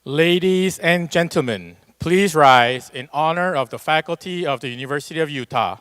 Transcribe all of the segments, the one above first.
Ladies and gentlemen, please rise in honor of the faculty of the University of Utah.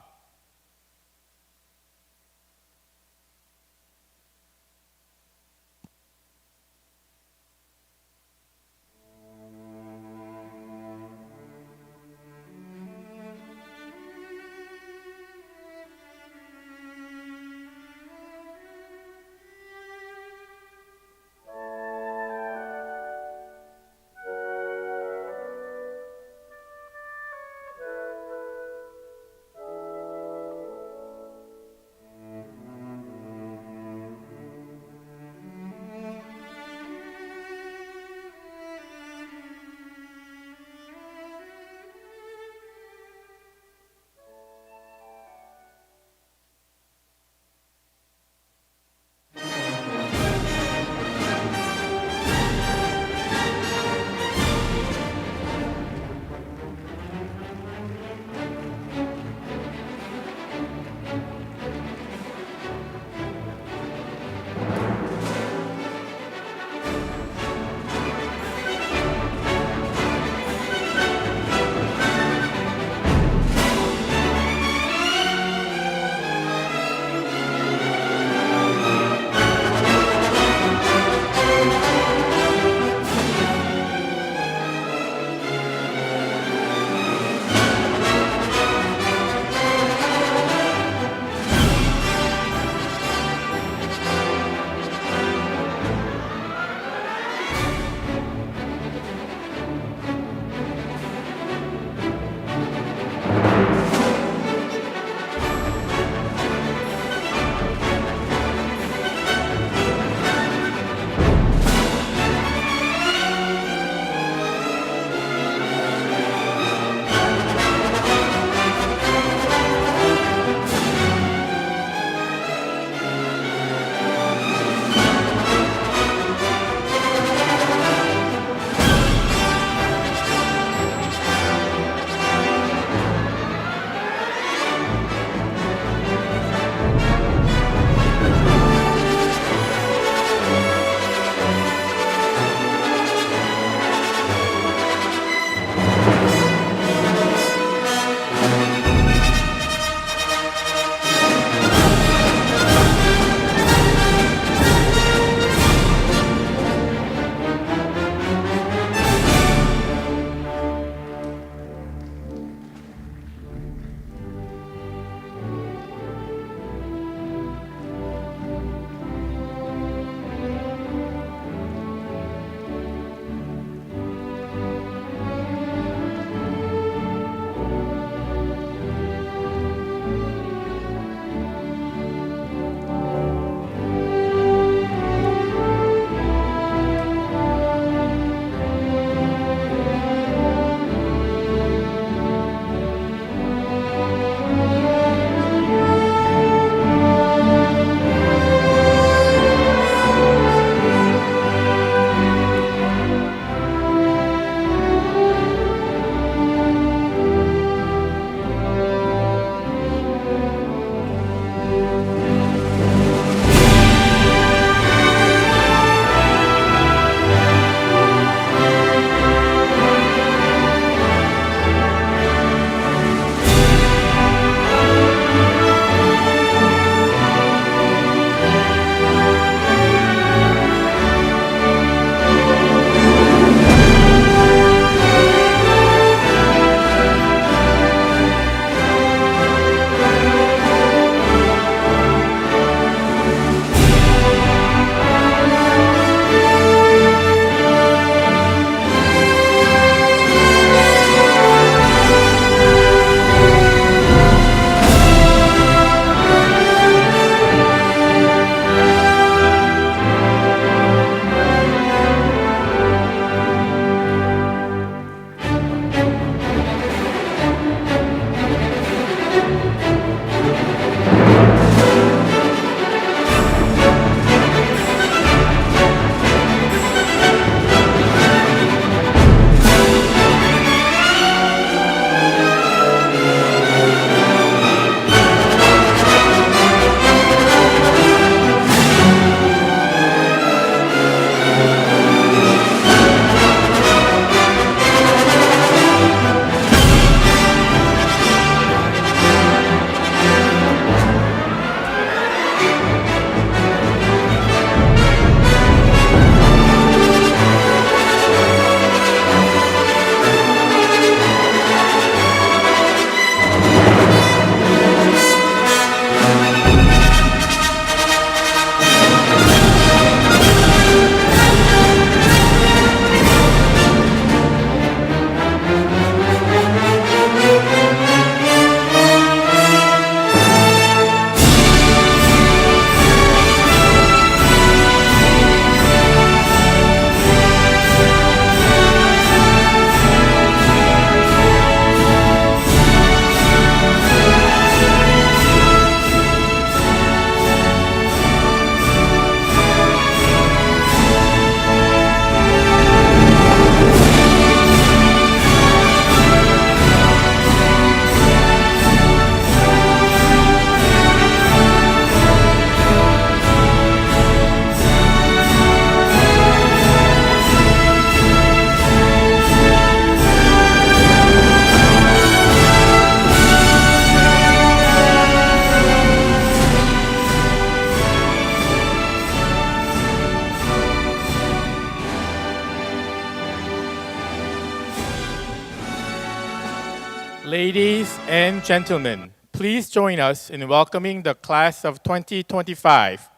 Ladies and gentlemen, please join us in welcoming the class of 2025.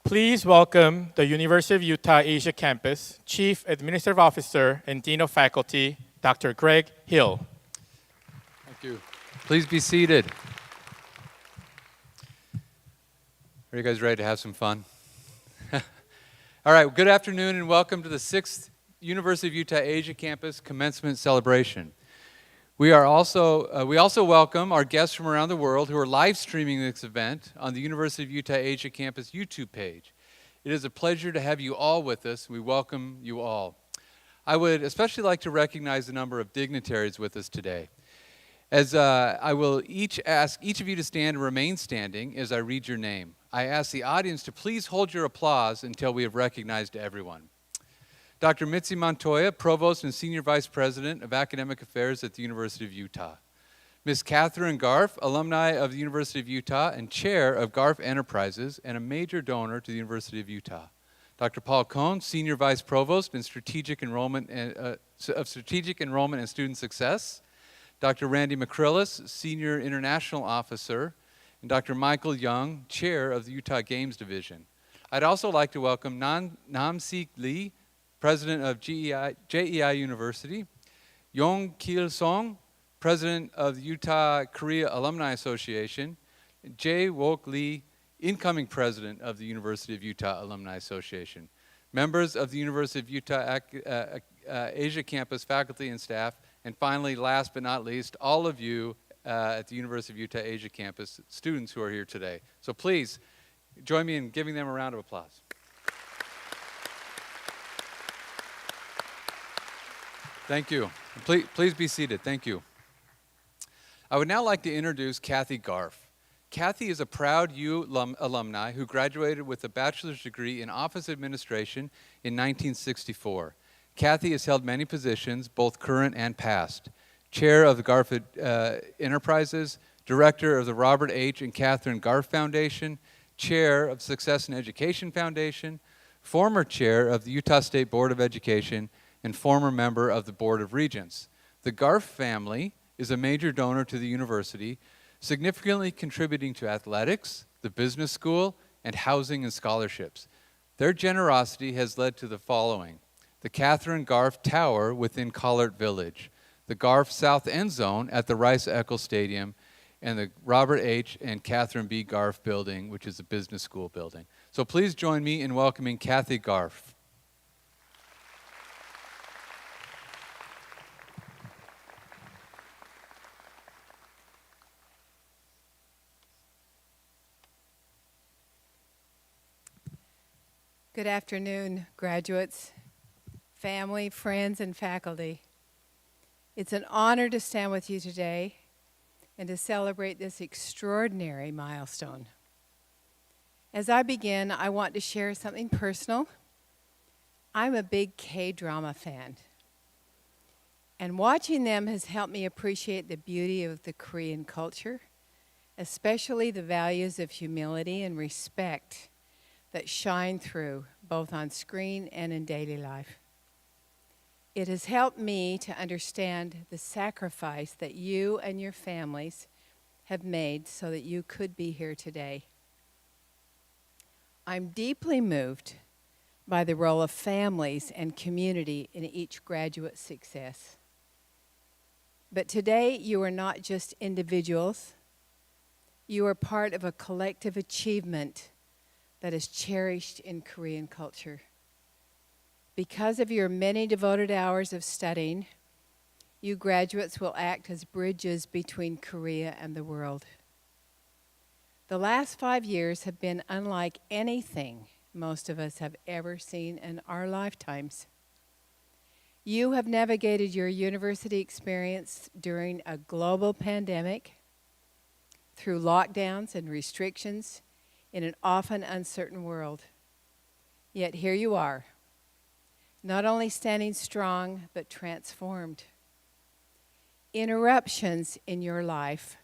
Please welcome the University of Utah Asia Campus Chief Administrative Officer and Dean of Faculty, Dr. Greg Hill. Thank you. Please be seated. Are you guys ready to have some fun? All right, good afternoon and welcome to the 6th University of Utah Asia Campus Commencement Celebration. We also welcome our guests from around the world who are live streaming this event on the University of Utah Asia Campus YouTube page. It is a pleasure to have you all with us. We welcome you all. I would especially like to recognize the number of dignitaries with us today. As I will ask each of you to stand and remain standing as I read your name. I ask the audience to please hold your applause until we have recognized everyone. Dr. Mitzi Montoya, Provost and Senior Vice President of Academic Affairs at the University of Utah. Ms. Catherine Garff, alumni of the University of Utah and Chair of Garff Enterprises and a major donor to the University of Utah. Dr. Paul Cohn, Senior Vice Provost in Strategic Enrollment and Student Success. Dr. Randy McCrillis, Senior International Officer, and Dr. Michael Yong, Chair of the Utah Games Division. I'd also like to welcome Nam-Sik Lee, President of JEI University, Yong Kiel, President of the Utah Korea Alumni Association, Jae Wook Lee, incoming President of the University of Utah Alumni Association, members of the University of Utah Asia Campus faculty and staff, and finally, last but not least, all of you at the University of Utah Asia Campus, students who are here today. So please, join me in giving them a round of applause. Thank you. Please be seated. Thank you. I would now like to introduce Kathi Garff. Kathi is a proud U alumni who graduated with a bachelor's degree in office administration in 1964. Kathi has held many positions, both current and past. Chair of the Garff Enterprises, Director of the Robert H. and Catherine Garff Foundation, Chair of Success in Education Foundation, former Chair of the Utah State Board of Education, and former member of the Board of Regents. The Garff family is a major donor to the university, significantly contributing to athletics, the business school, and housing and scholarships. Their generosity has led to the following: the Catherine Garff Tower within Collard Village, the Garff South End Zone at the Rice-Eccles Stadium, and the Robert H. and Catherine B. Garff building, which is a business school building. So please join me in welcoming Kathi Garff. Good afternoon, graduates, family, friends, and faculty. It's an honor to stand with you today and to celebrate this extraordinary milestone. As I begin, I want to share something personal. I'm a big K-drama fan, and watching them has helped me appreciate the beauty of the Korean culture, especially the values of humility and respect that shine through both on screen and in daily life. It has helped me to understand the sacrifice that you and your families have made so that you could be here today. I'm deeply moved by the role of families and community in each graduate's success. But today, you are not just individuals. You are part of a collective achievement that is cherished in Korean culture. Because of your many devoted hours of studying, you graduates will act as bridges between Korea and the world. The last 5 years have been unlike anything most of us have ever seen in our lifetimes. You have navigated your university experience during a global pandemic, through lockdowns and restrictions, in an often uncertain world. Yet here you are, not only standing strong, but transformed. Interruptions in your life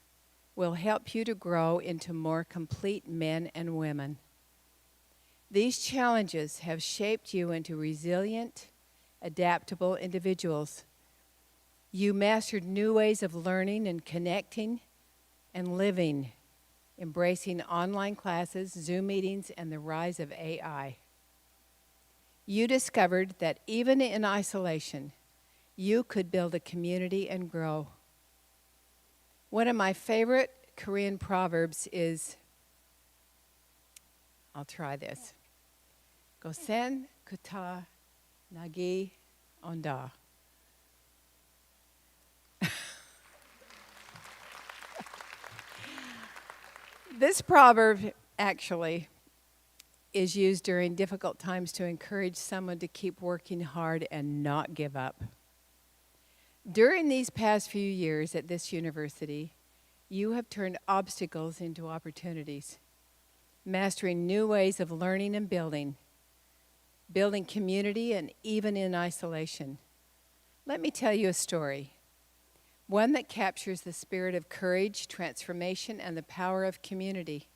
will help you to grow into more complete men and women. These challenges have shaped you into resilient, adaptable individuals. You mastered new ways of learning and connecting and living, embracing online classes, Zoom meetings, and the rise of AI. You discovered that even in isolation, you could build a community and grow. One of my favorite Korean proverbs is, I'll try this. Gosen kuta nagi onda. This proverb actually is used during difficult times to encourage someone to keep working hard and not give up. During these past few years at this university, you have turned obstacles into opportunities, mastering new ways of learning and building community and even in isolation. Let me tell you a story, one that captures the spirit of courage, transformation, and the power of community.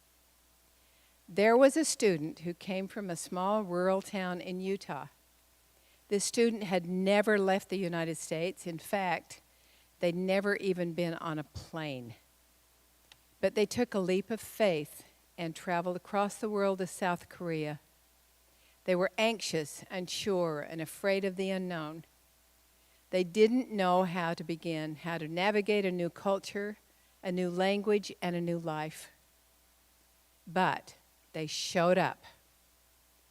There was a student who came from a small rural town in Utah. This student had never left the United States. In fact, they'd never even been on a plane. But they took a leap of faith and traveled across the world to South Korea. They were anxious, unsure, and afraid of the unknown. They didn't know how to begin, how to navigate a new culture, a new language, and a new life. But they showed up.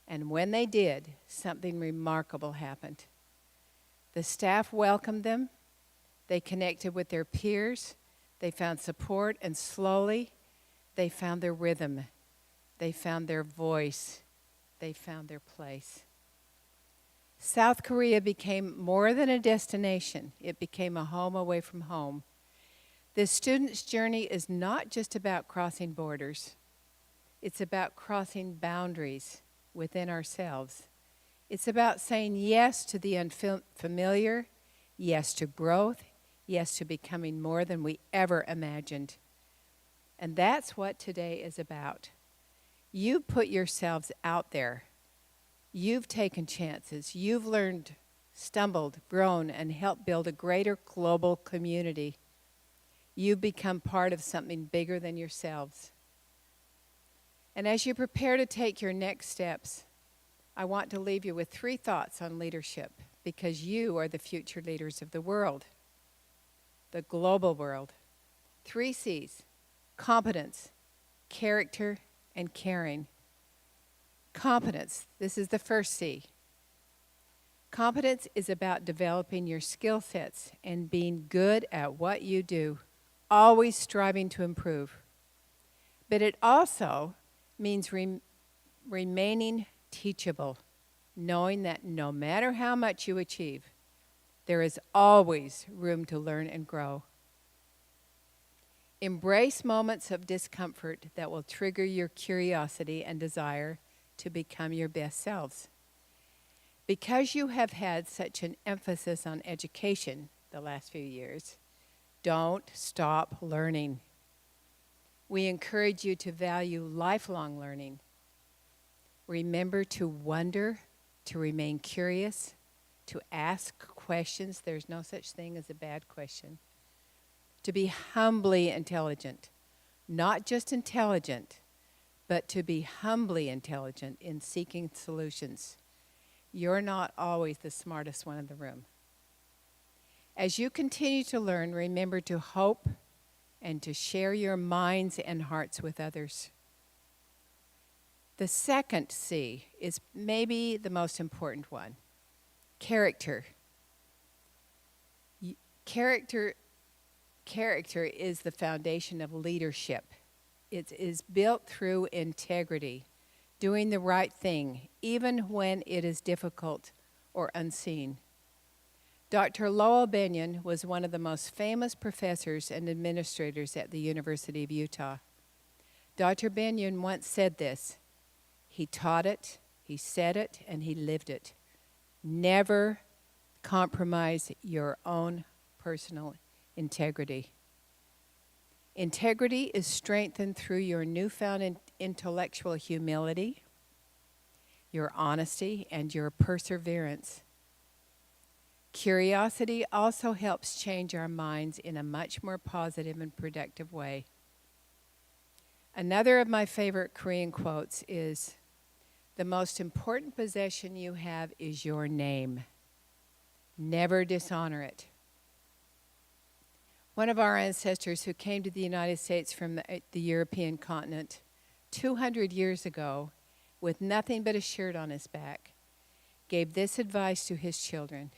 And when they did, something remarkable happened. The staff welcomed them. They connected with their peers. They found support, and slowly, they found their rhythm. They found their voice. They found their place. South Korea became more than a destination. It became a home away from home. This student's journey is not just about crossing borders. It's about crossing boundaries within ourselves. It's about saying yes to the unfamiliar, yes to growth, yes to becoming more than we ever imagined. And that's what today is about. You put yourselves out there. You've taken chances. You've learned, stumbled, grown, and helped build a greater global community. You've become part of something bigger than yourselves. And as you prepare to take your next steps, I want to leave you with 3 thoughts on leadership, because you are the future leaders of the world, the global world. 3 C's: competence, character, and caring. Competence, this is the first C. Competence is about developing your skill sets and being good at what you do, always striving to improve. But it also means remaining teachable, knowing that no matter how much you achieve, there is always room to learn and grow. Embrace moments of discomfort that will trigger your curiosity and desire to become your best selves. Because you have had such an emphasis on education the last few years, don't stop learning. We encourage you to value lifelong learning. Remember to wonder, to remain curious, to ask questions. There's no such thing as a bad question. To be humbly intelligent, not just intelligent, but to be humbly intelligent in seeking solutions. You're not always the smartest one in the room. As you continue to learn, remember to hope and to share your minds and hearts with others. The second C is maybe the most important one: character. Character is the foundation of leadership. It is built through integrity, doing the right thing, even when it is difficult or unseen. Dr. Lowell Bennion was one of the most famous professors and administrators at the University of Utah. Dr. Bennion once said this: he taught it, he said it, and he lived it. Never compromise your own personal integrity. Integrity is strengthened through your newfound intellectual humility, your honesty, and your perseverance. Curiosity also helps change our minds in a much more positive and productive way. Another of my favorite Korean quotes is, "The most important possession you have is your name. Never dishonor it." One of our ancestors who came to the United States from the European continent 200 years ago with nothing but a shirt on his back gave this advice to his children: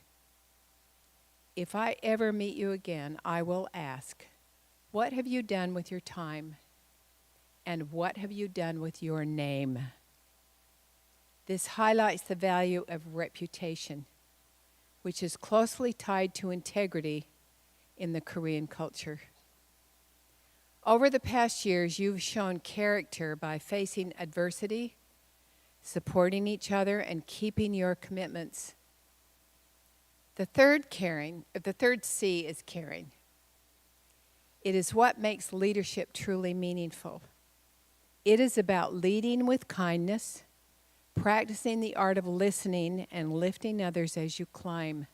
"If I ever meet you again, I will ask, what have you done with your time? And what have you done with your name?" This highlights the value of reputation, which is closely tied to integrity in the Korean culture. Over the past years, you've shown character by facing adversity, supporting each other, and keeping your commitments. The third C is caring. It is what makes leadership truly meaningful. It is about leading with kindness, practicing the art of listening, and lifting others as you climb.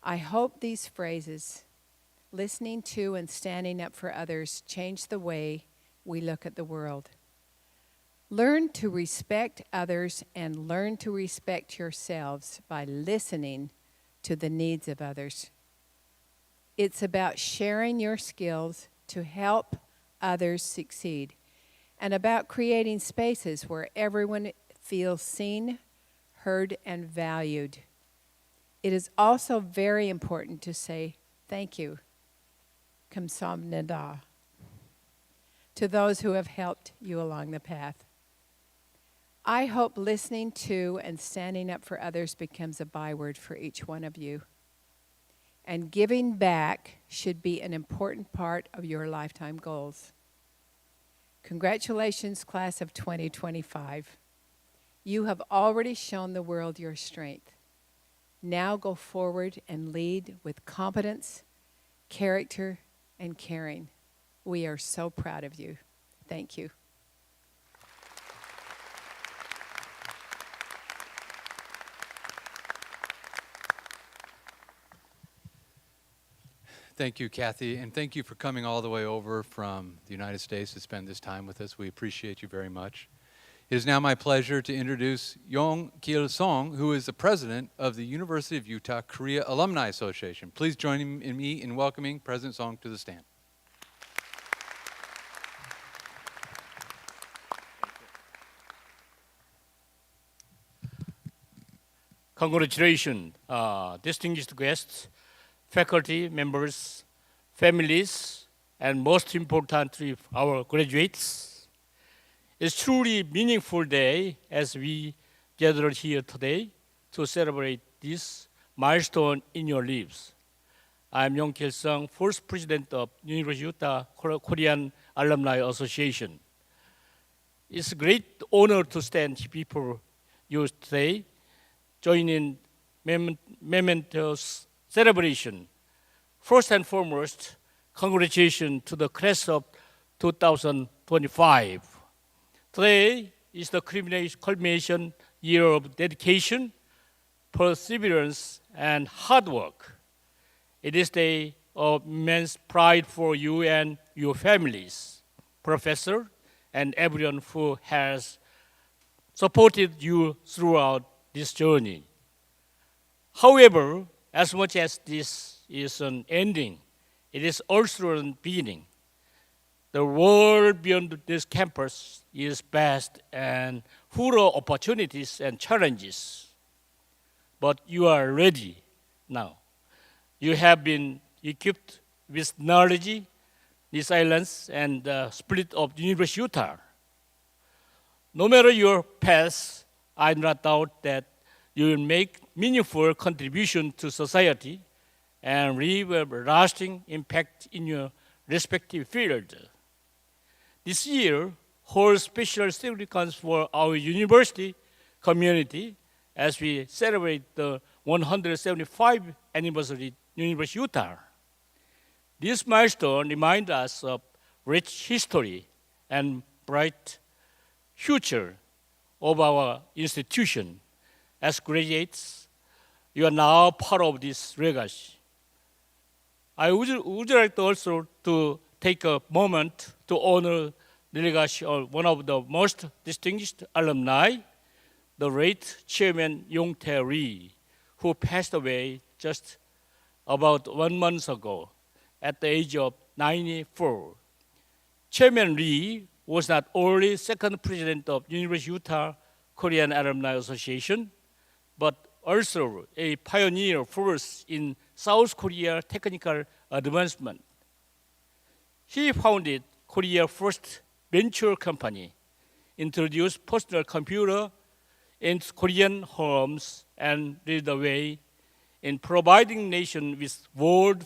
I hope these phrases, listening to and standing up for others, change the way we look at the world. Learn to respect others and learn to respect yourselves by listening to the needs of others. It's about sharing your skills to help others succeed, and about creating spaces where everyone feels seen, heard, and valued. It is also very important to say thank you, Commencement, to those who have helped you along the path. I hope listening to and standing up for others becomes a byword for each one of you. And giving back should be an important part of your lifetime goals. Congratulations, class of 2025. You have already shown the world your strength. Now go forward and lead with competence, character, and caring. We are so proud of you. Thank you. Thank you, Kathi, and thank you for coming all the way over from the United States to spend this time with us. We appreciate you very much. It is now my pleasure to introduce Yong Kiel Song, who is the president of the University of Utah Korea Alumni Association. Please join me in welcoming President Song to the stand. Congratulations, distinguished guests, faculty members, families, and most importantly, our graduates. It's truly meaningful day as we gather here today to celebrate this milestone in your lives. I'm Yong Kiel Sung, first president of University of Utah Korean Alumni Association. It's a great honor to stand before you today, joining momentous celebration. First and foremost, congratulations to the class of 2025. Today is the culmination year of dedication, perseverance, and hard work. It is a day of immense pride for you and your families, professors, and everyone who has supported you throughout this journey. However, as much as this is an ending, it is also a beginning. The world beyond this campus is vast and full of opportunities and challenges. But you are ready now. You have been equipped with knowledge, resilience, and the spirit of the University of Utah. No matter your path, I do not doubt that you will make meaningful contribution to society and leave a lasting impact in your respective field. This year holds special significance for our university community as we celebrate the 175th anniversary of University of Utah. This milestone reminds us of rich history and bright future of our institution. As graduates, you are now part of this legacy. I would like also to take a moment to honor the legacy of one of the most distinguished alumni, the late Chairman Yong Lee, who passed away just about 1 month ago at the age of 94. Chairman Lee was not only second president of University of Utah Korean Alumni Association, but also a pioneer force in South Korea technical advancement. He founded Korea's first venture company, introduced personal computer, in Korean homes and lead the way in providing nation with world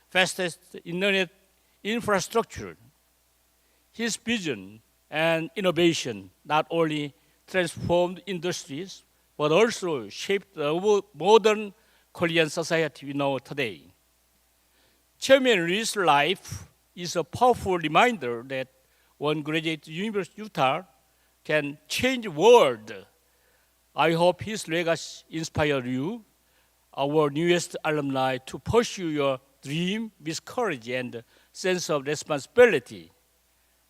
fastest internet infrastructure. His vision and innovation not only transformed industries, but also shaped the modern Korean society we know today. Chairman Lee's life is a powerful reminder that one graduate University of Utah can change the world. I hope his legacy inspires you, our newest alumni, to pursue your dream with courage and sense of responsibility.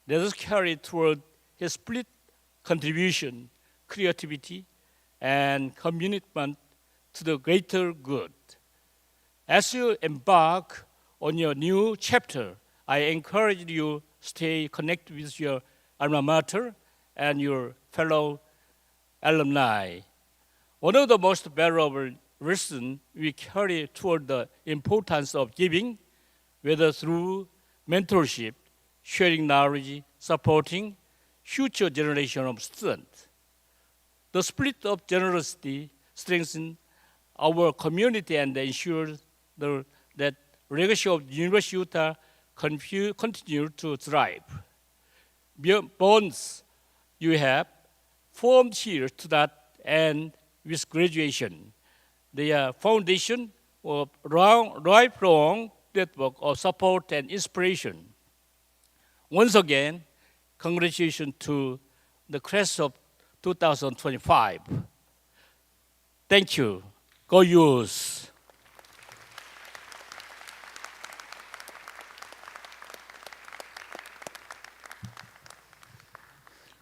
Let us carry toward his split contribution, creativity, and commitment to the greater good. As you embark on your new chapter, I encourage you to stay connected with your alma mater and your fellow alumni. One of the most valuable lessons we carry toward the importance of giving, whether through mentorship, sharing knowledge, supporting future generation of students. The spirit of generosity strengthens our community and ensures that legacy of the University of Utah continue to thrive. Bonds you have formed here to that end with graduation. They are foundation of lifelong network of support and inspiration. Once again, congratulations to the class of 2025. Thank you. Go Use.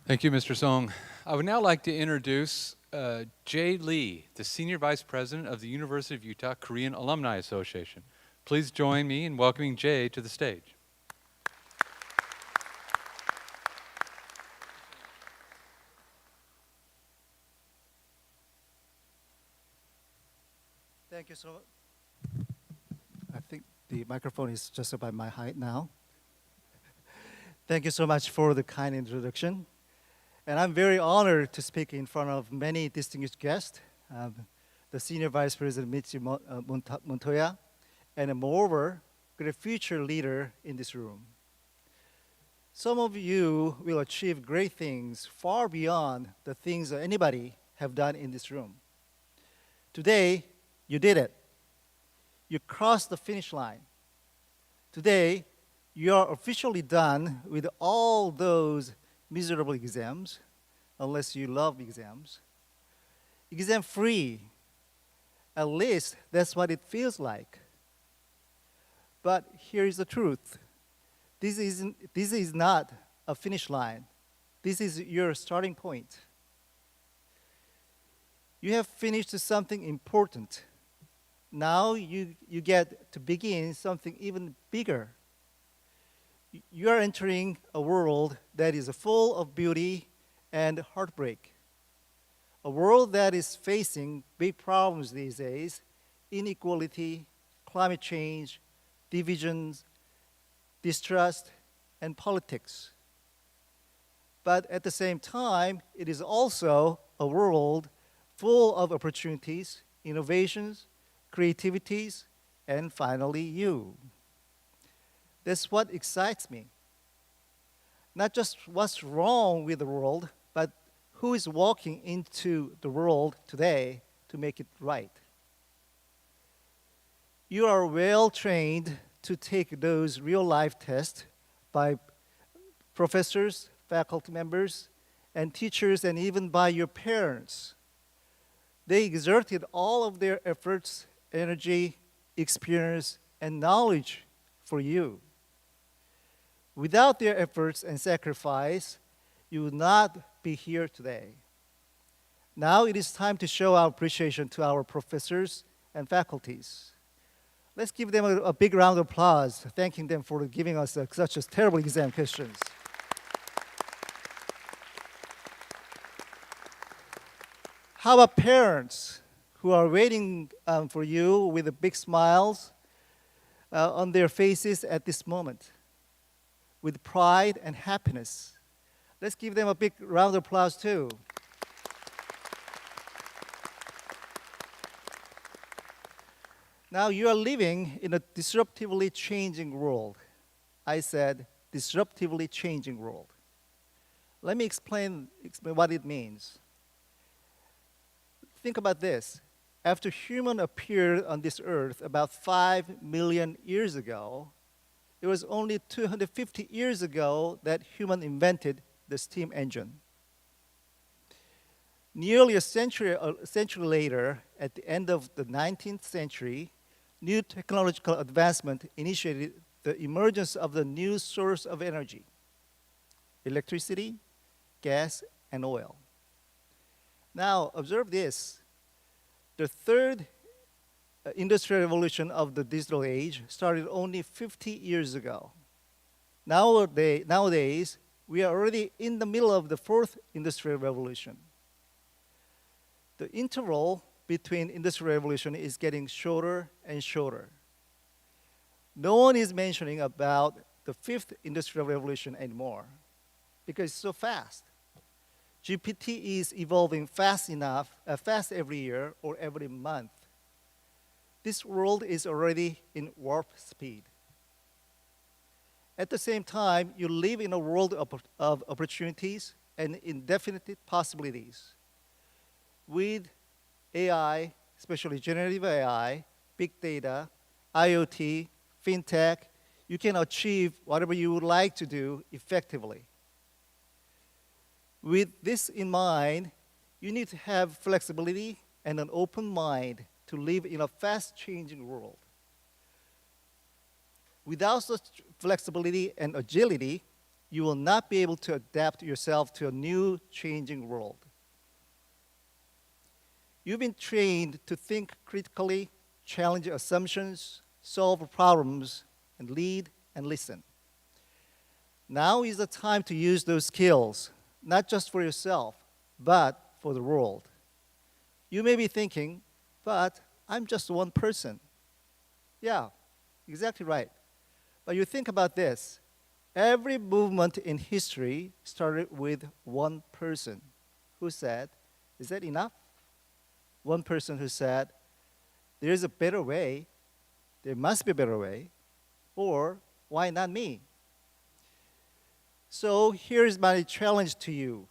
Thank you, Mr. Song. I would now like to introduce Jay Lee, the Senior Vice President of the University of Utah Korean Alumni Association. Please join me in welcoming Jay to the stage. Thank you so much. I think the microphone is just about my height now. Thank you so much for the kind introduction. And I'm very honored to speak in front of many distinguished guests, the Senior Vice President Mitzi Montoya, and moreover, a future leader in this room. Some of you will achieve great things far beyond the things that anybody have done in this room. Today, you did it. You crossed the finish line. Today, you are officially done with all those miserable exams, unless you love exams. Exam-free. At least that's what it feels like. But here is the truth. This is not a finish line. This is your starting point. You have finished something important. Now you get to begin something even bigger. You are entering a world that is full of beauty and heartbreak. A world that is facing big problems these days: inequality, climate change, divisions, distrust, and politics. But at the same time, it is also a world full of opportunities, innovations, creativities, and finally you. That's what excites me. Not just what's wrong with the world, but who is walking into the world today to make it right. You are well trained to take those real-life tests by professors, faculty members, and teachers, and even by your parents. They exerted all of their efforts, energy, experience, and knowledge for you. Without their efforts and sacrifice, you would not be here today. Now it is time to show our appreciation to our professors and faculties. Let's give them a big round of applause, thanking them for giving us such a terrible exam questions. How about parents who are waiting for you with big smiles on their faces at this moment, with pride and happiness? Let's give them a big round of applause too. Now you are living in a disruptively changing world. I said disruptively changing world. Let me explain what it means. Think about this. After human appeared on this earth about 5 million years ago, it was only 250 years ago that human invented the steam engine. Nearly a century later, at the end of the 19th century, new technological advancement initiated the emergence of the new source of energy: electricity, gas, and oil. Now, observe this. The third industrial revolution of the digital age started only 50 years ago. Nowadays, we are already in the middle of the fourth industrial revolution. The interval between industrial revolution is getting shorter and shorter. No one is mentioning about the fifth industrial revolution anymore because it's so fast. GPT is evolving fast every year or every month. This world is already in warp speed. At the same time, you live in a world of opportunities and indefinite possibilities. With AI, especially generative AI, big data, IoT, fintech, you can achieve whatever you would like to do effectively. With this in mind, you need to have flexibility and an open mind to live in a fast-changing world. Without such flexibility and agility, you will not be able to adapt yourself to a new, changing world. You've been trained to think critically, challenge assumptions, solve problems, and lead and listen. Now is the time to use those skills, not just for yourself, but for the world. You may be thinking, but I'm just one person. Yeah, exactly right. But you think about this. Every movement in history started with one person who said, is that enough? One person who said, there's a better way, there must be a better way, or why not me? So here's my challenge to you.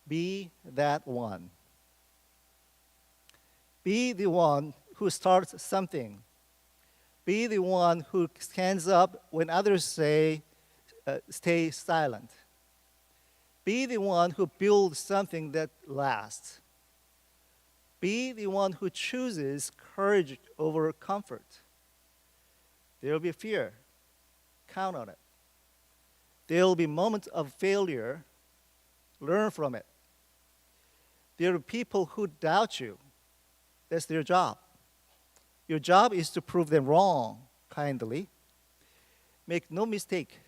Be that one. Be the one who starts something. Be the one who stands up when others say, stay silent. Be the one who builds something that lasts. Be the one who chooses courage over comfort. There will be fear. Count on it. There will be moments of failure. Learn from it. There are people who doubt you. That's their job. Your job is to prove them wrong kindly. Make no mistake.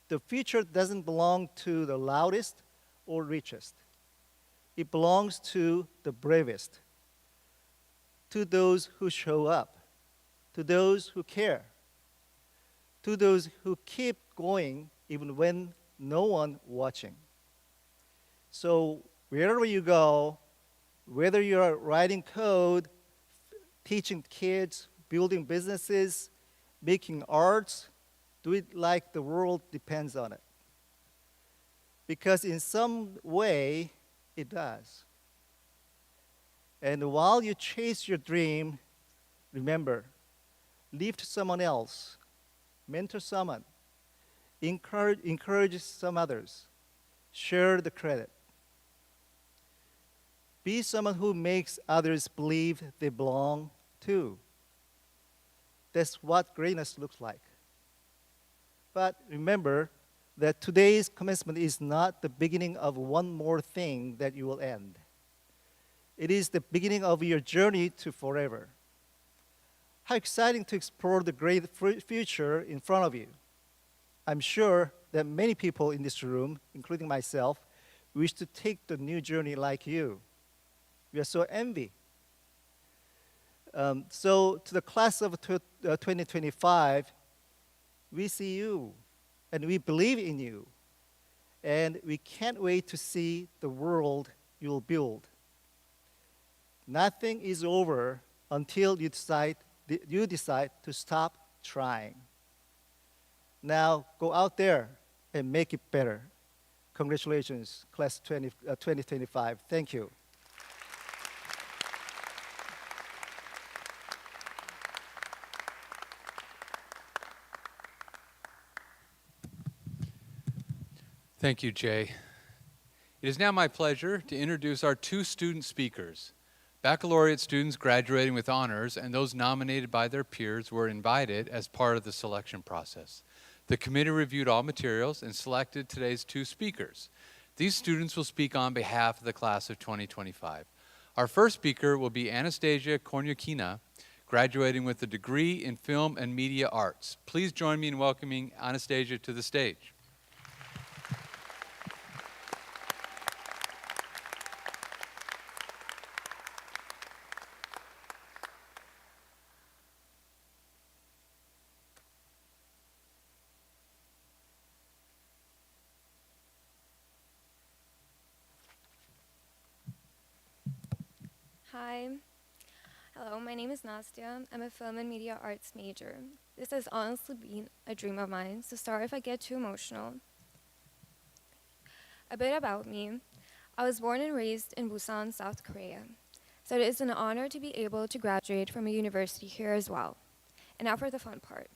The future doesn't belong to the loudest or richest. It belongs to the bravest, to those who show up, to those who care, to those who keep going even when no one watching. So wherever you go, whether you're writing code, teaching kids, building businesses, making arts, do it like the world depends on it. Because in some way, it does. And while you chase your dream, remember, lift someone else, mentor someone, encourage some others, share the credit. Be someone who makes others believe they belong too. That's what greatness looks like. But remember that today's commencement is not the beginning of one more thing that you will end. It is the beginning of your journey to forever. How exciting to explore the great future in front of you. I'm sure that many people in this room, including myself, wish to take the new journey like you. We are so envy. So to the class of 2025, we see you, and we believe in you, and we can't wait to see the world you'll build. Nothing is over until you decide you decide to stop trying. Now go out there and make it better. Congratulations, class 2025. Thank you. Thank you, Jay. It is now my pleasure to introduce our two student speakers. Baccalaureate students graduating with honors and those nominated by their peers were invited as part of the selection process. The committee reviewed all materials and selected today's two speakers. These students will speak on behalf of the class of 2025. Our first speaker will be Anastasia Kornyukhina, graduating with a degree in Film and Media Arts. Please join me in welcoming Anastasia to the stage. Hi. Hello, my name is Nastya. I'm a film and media arts major. This has honestly been a dream of mine, so sorry if I get too emotional. A bit about me. I was born and raised in Busan, South Korea. So it is an honor to be able to graduate from a university here as well. And now for the fun part.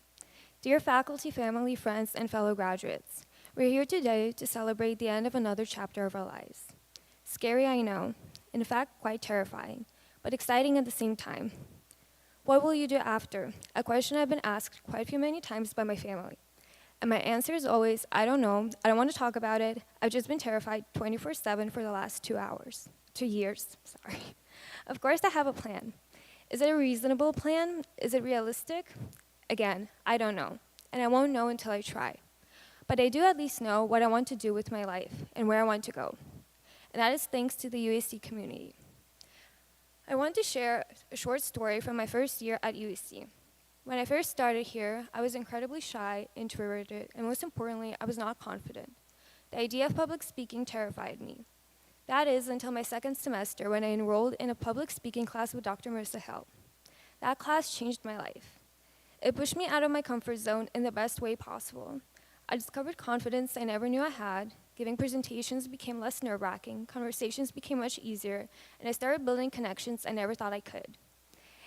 Dear faculty, family, friends, and fellow graduates, we're here today to celebrate the end of another chapter of our lives. Scary, I know. In fact, quite terrifying, but exciting at the same time. What will you do after? A question I've been asked quite a few many times by my family. And my answer is always, I don't know, I don't want to talk about it, I've just been terrified 24/7 for the last 2 years. Of course I have a plan. Is it a reasonable plan? Is it realistic? Again, I don't know, and I won't know until I try. But I do at least know what I want to do with my life and where I want to go. And that is thanks to the USC community. I want to share a short story from my first year at USC. When I first started here, I was incredibly shy, introverted, and most importantly, I was not confident. The idea of public speaking terrified me. That is until my second semester when I enrolled in a public speaking class with Dr. Marissa Hell. That class changed my life. It pushed me out of my comfort zone in the best way possible. I discovered confidence I never knew I had. Giving presentations became less nerve-wracking, conversations became much easier, and I started building connections I never thought I could.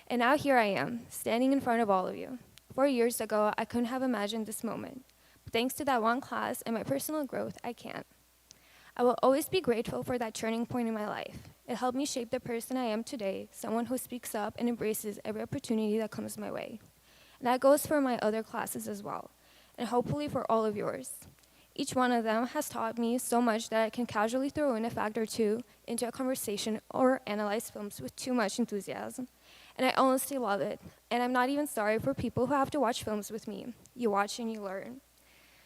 And now here I am, standing in front of all of you. 4 years ago, I couldn't have imagined this moment. But thanks to that one class and my personal growth, I can. I will always be grateful for that turning point in my life. It helped me shape the person I am today, someone who speaks up and embraces every opportunity that comes my way. And that goes for my other classes as well, and hopefully for all of yours. Each one of them has taught me so much that I can casually throw in a fact or two into a conversation or analyze films with too much enthusiasm. And I honestly love it. And I'm not even sorry for people who have to watch films with me. You watch and you learn.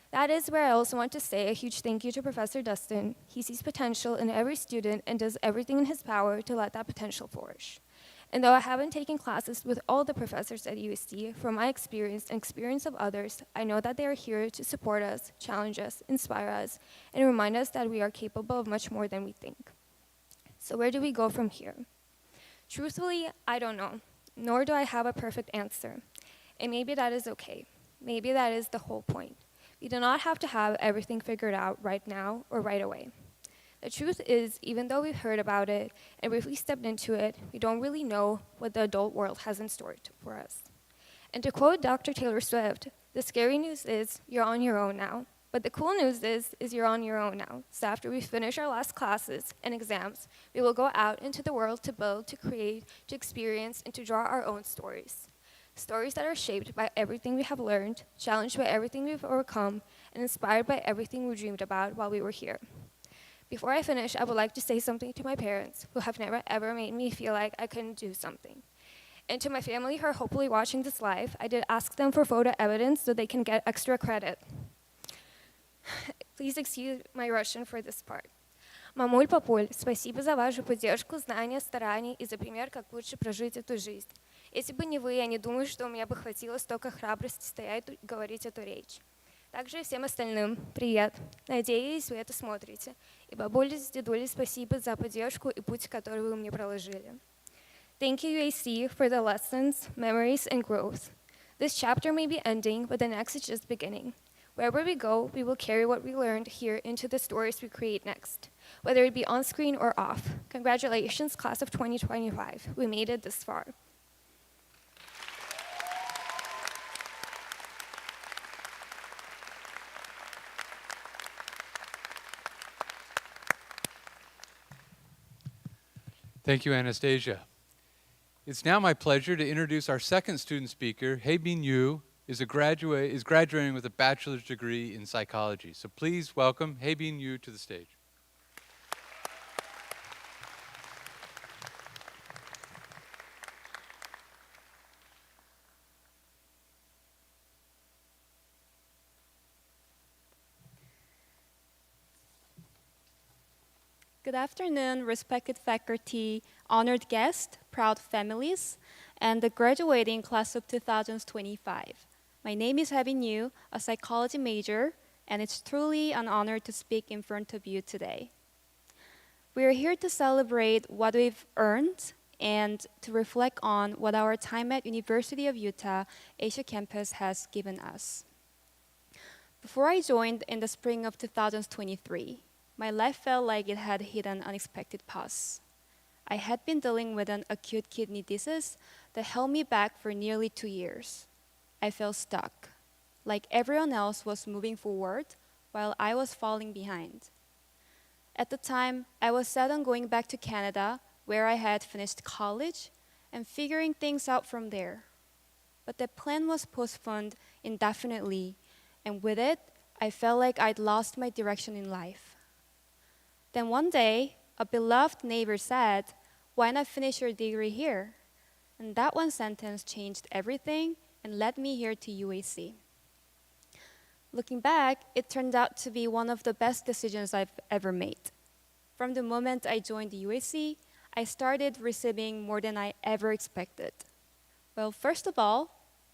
That is where I also want to say a huge thank you to Professor Dustin. He sees potential in every student and does everything in his power to let that potential flourish. And though I haven't taken classes with all the professors at USC, from my experience and experience of others, I know that they are here to support us, challenge us, inspire us, and remind us that we are capable of much more than we think. So where do we go from here? Truthfully, I don't know, nor do I have a perfect answer. And maybe that is okay. Maybe that is the whole point. We do not have to have everything figured out right now or right away. The truth is, even though we've heard about it and briefly stepped into it, we don't really know what the adult world has in store for us. And to quote Dr. Taylor Swift, the scary news is you're on your own now. But the cool news is you're on your own now. So after we finish our last classes and exams, we will go out into the world to build, to create, to experience, and to draw our own stories. Stories that are shaped by everything we have learned, challenged by everything we've overcome, and inspired by everything we dreamed about while we were here. Before I finish, I would like to say something to my parents, who have never ever made me feel like I couldn't do something. And to my family who are hopefully watching this live, I did ask them for photo evidence so they can get extra credit. Please excuse my Russian for this part. Мамуль, папуль, спасибо за вашу поддержку, знания, старания и за пример, как лучше прожить эту жизнь. Если бы не вы, я не думаю, что у меня бы хватило столько храбрости стоять и говорить эту речь. Также и всем остальным привет. Надеюсь, вы это смотрите. И бабуле с дедулей спасибо за поддержку и путь, который вы мне проложили. Thank you, UAC, for the lessons, memories, and growth. This chapter may be ending, but the next is just beginning. Wherever we go, we will carry what we learned here into the stories we create next, whether it be on screen or off. Congratulations, class of 2025. We made it this far. Thank you, Anastasia. It's now my pleasure to introduce our second student speaker. Hyebin is graduating with a bachelor's degree in psychology. So please welcome Hyebin to the stage. Good afternoon, respected faculty, honored guests, proud families, and the graduating class of 2025. My name is Hyebin, a psychology major, and it's truly an honor to speak in front of you today. We are here to celebrate what we've earned and to reflect on what our time at University of Utah Asia Campus has given us. Before I joined in the spring of 2023, my life felt like it had hit an unexpected pause. I had been dealing with an acute kidney disease that held me back for nearly 2 years. I felt stuck, like everyone else was moving forward while I was falling behind. At the time, I was set on going back to Canada, where I had finished college, and figuring things out from there. But the plan was postponed indefinitely, and with it, I felt like I'd lost my direction in life. Then one day, a beloved neighbor said, "Why not finish your degree here?" And that one sentence changed everything and led me here to UAC. Looking back, it turned out to be one of the best decisions I've ever made. From the moment I joined the UAC, I started receiving more than I ever expected. Well, first of all,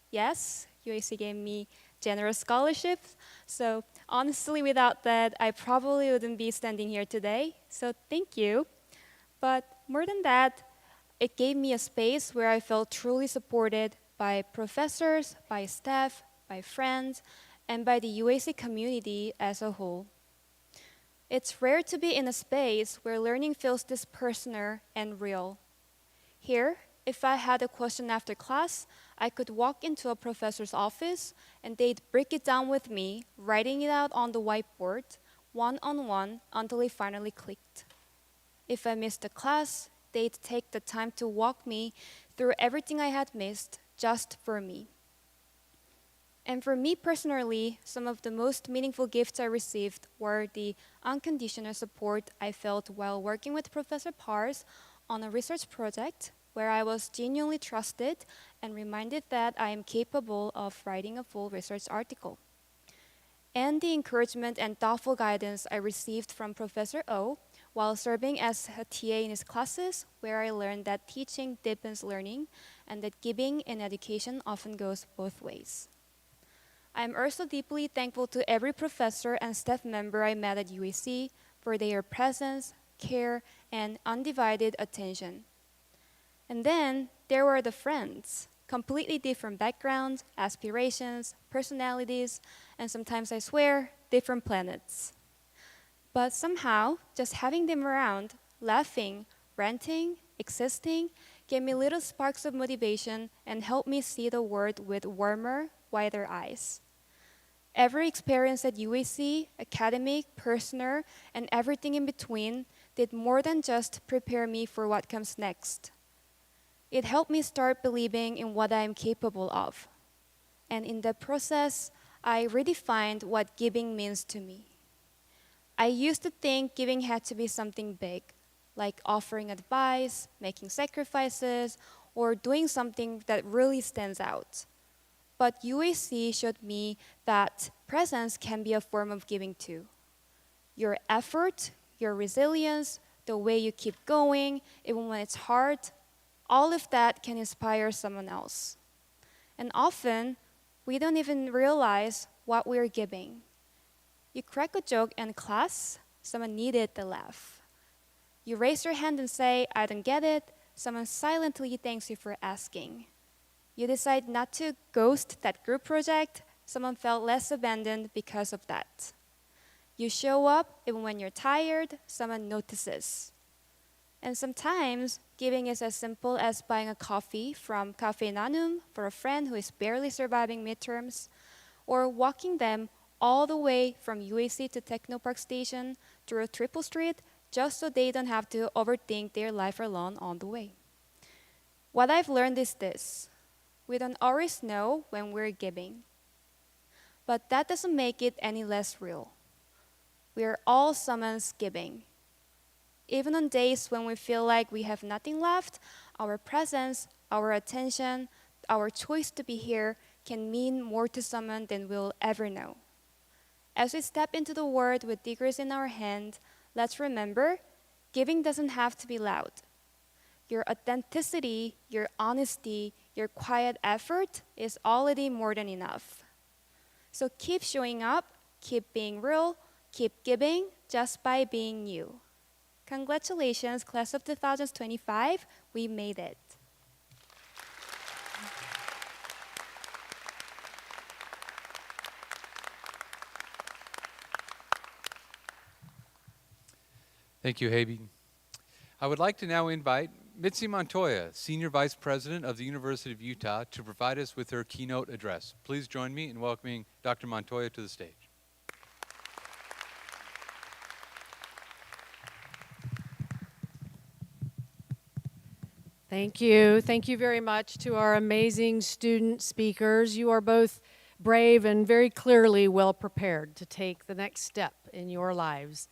yes, UAC gave me generous scholarships, so honestly, without that, I probably wouldn't be standing here today, so thank you. But more than that, it gave me a space where I felt truly supported by professors, by staff, by friends, and by the UAC community as a whole. It's rare to be in a space where learning feels this personal and real. Here, if I had a question after class, I could walk into a professor's office and they'd break it down with me, writing it out on the whiteboard, one-on-one, until it finally clicked. If I missed a class, they'd take the time to walk me through everything I had missed just for me. And for me personally, some of the most meaningful gifts I received were the unconditional support I felt while working with Professor Pars on a research project where I was genuinely trusted and reminded that I am capable of writing a full research article. And the encouragement and thoughtful guidance I received from Professor O while serving as a TA in his classes, where I learned that teaching deepens learning and that giving in education often goes both ways. I am also deeply thankful to every professor and staff member I met at UAC for their presence, care, and undivided attention. And then there were the friends, completely different backgrounds, aspirations, personalities, and sometimes I swear, different planets. But somehow, just having them around, laughing, ranting, existing, gave me little sparks of motivation and helped me see the world with warmer, wider eyes. Every experience at UAC, academic, personal, and everything in between, did more than just prepare me for what comes next. It helped me start believing in what I am capable of. And in that process, I redefined what giving means to me. I used to think giving had to be something big, like offering advice, making sacrifices, or doing something that really stands out. But UAC showed me that presence can be a form of giving too. Your effort, your resilience, the way you keep going, even when it's hard, all of that can inspire someone else. And often, we don't even realize what we're giving. You crack a joke in class, someone needed the laugh. You raise your hand and say, "I don't get it," someone silently thanks you for asking. You decide not to ghost that group project, someone felt less abandoned because of that. You show up even when you're tired, someone notices. And sometimes, giving is as simple as buying a coffee from Cafe Nanum for a friend who is barely surviving midterms, or walking them all the way from UAC to Technopark Station through Triple Street just so they don't have to overthink their life alone on the way. What I've learned is this: we don't always know when we're giving, but that doesn't make it any less real. We are all someone's giving. Even on days when we feel like we have nothing left, our presence, our attention, our choice to be here can mean more to someone than we'll ever know. As we step into the world with degrees in our hand, let's remember, giving doesn't have to be loud. Your authenticity, your honesty, your quiet effort is already more than enough. So keep showing up, keep being real, keep giving just by being you. Congratulations, class of 2025, we made it. Thank you, Hyebin. I would like to now invite Mitzi Montoya, Senior Vice President of the University of Utah, to provide us with her keynote address. Please join me in welcoming Dr. Montoya to the stage. Thank you. Thank you very much to our amazing student speakers. You are both brave and very clearly well prepared to take the next step in your lives.